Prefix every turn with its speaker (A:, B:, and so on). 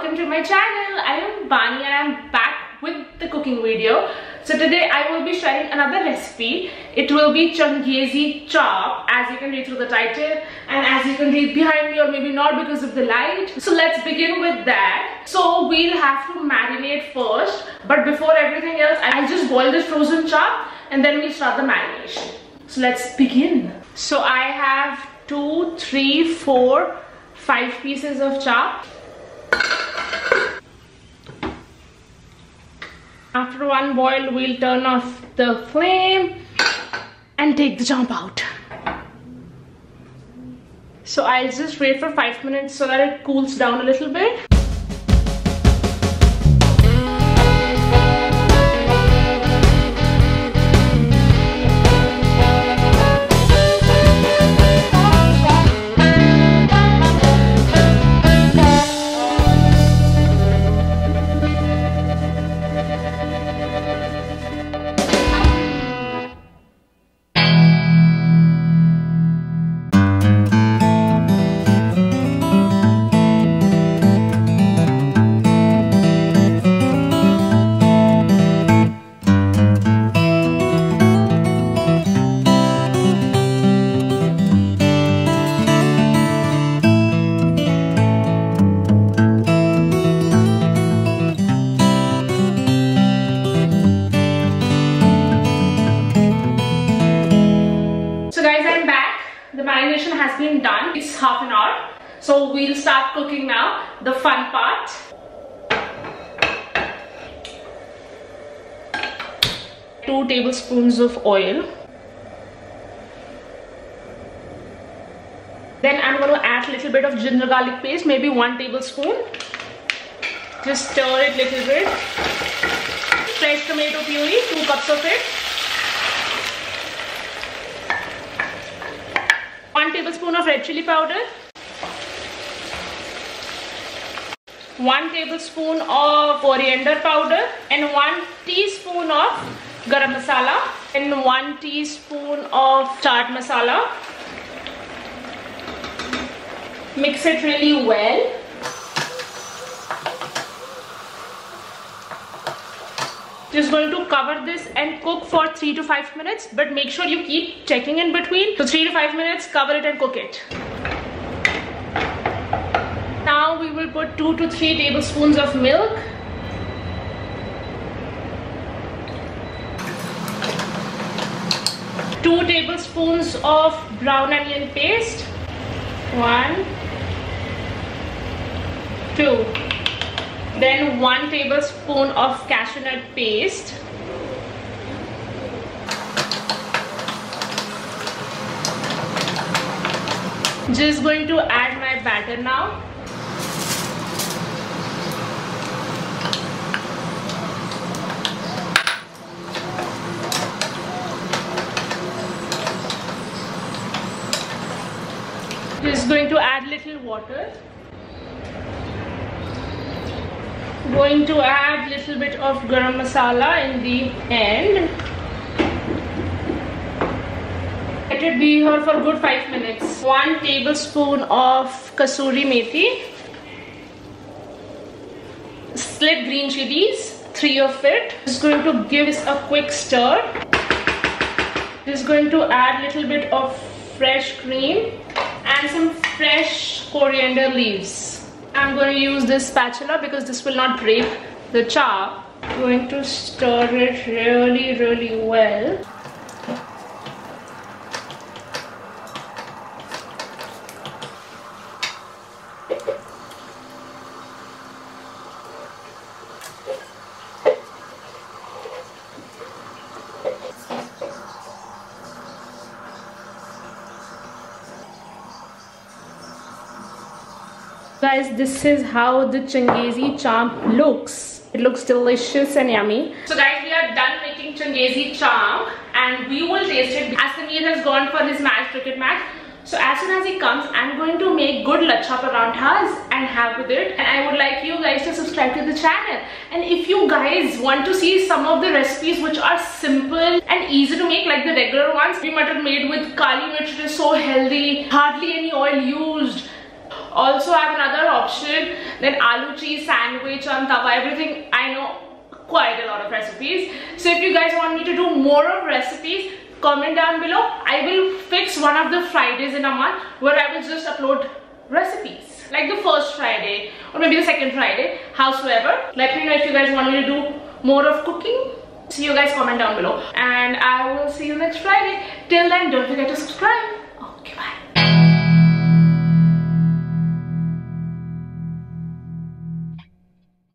A: welcome to my channel. I am Bani and I am back with the cooking video. So today I will be sharing another recipe. It will be Changezi Chaap, as you can read through the title and as you can read behind me, or maybe not because of the light. So let's begin with that. So we'll have to marinate first, but before everything else I'll just boil this frozen chaap and then we'll start the marination. So let's begin. So I have 2, 3, 4, 5 pieces of chaap. After one boil, we'll turn off the flame and take the chaap out. So I'll just wait for 5 minutes so that it cools down a little bit. The marination has been done. It's half an hour. So we'll start cooking now. The fun part. Two tablespoons of oil. Then I'm going to add a little bit of ginger garlic paste, maybe 1 tablespoon. Just stir it a little bit. Fresh tomato puree, 2 cups of it. 1 tablespoon of red chilli powder, 1 tablespoon of coriander powder, and 1 teaspoon of garam masala, and 1 teaspoon of chaat masala. Mix it really well. Just going to cover this and cook for 3 to 5 minutes, but make sure you keep checking in between. So 3 to 5 minutes, cover it and cook it. Now we will put 2 to 3 tablespoons of milk. Two tablespoons of brown onion paste. 1, 2. Then 1 tablespoon of cashewnut paste. Just going to add my batter now. Just going to add little water. Going to add little bit of garam masala in the end. Let it be here for a good 5 minutes. 1 tablespoon of kasuri methi. Slit green chillies, 3 of it. Just going to give this a quick stir. Just going to add little bit of fresh cream and some fresh coriander leaves. I'm going to use this spatula because this will not break the chaap. Going to stir it really well. Guys, this is how the Changezi Chaap looks. It looks delicious and yummy. So guys, we are done making Changezi Chaap and we will taste it as the meal has gone for his cricket match. So as soon as he comes, I'm going to make good lachha paranthas and have with it. And I would like you guys to subscribe to the channel. And if you guys want to see some of the recipes which are simple and easy to make like the regular ones, we mutton made with kali mirch, which is so healthy, hardly any oil used. Also, I have another option, then aloo cheese sandwich on tawa, everything. I know quite a lot of recipes. So if you guys want me to do more of recipes, comment down below. I will fix one of the Fridays in a month where I will just upload recipes, like the first Friday or maybe the second Friday, howsoever. Let me know if you guys want me to do more of cooking. See you guys, comment down below, and I will see you next Friday. Till then, don't forget to subscribe.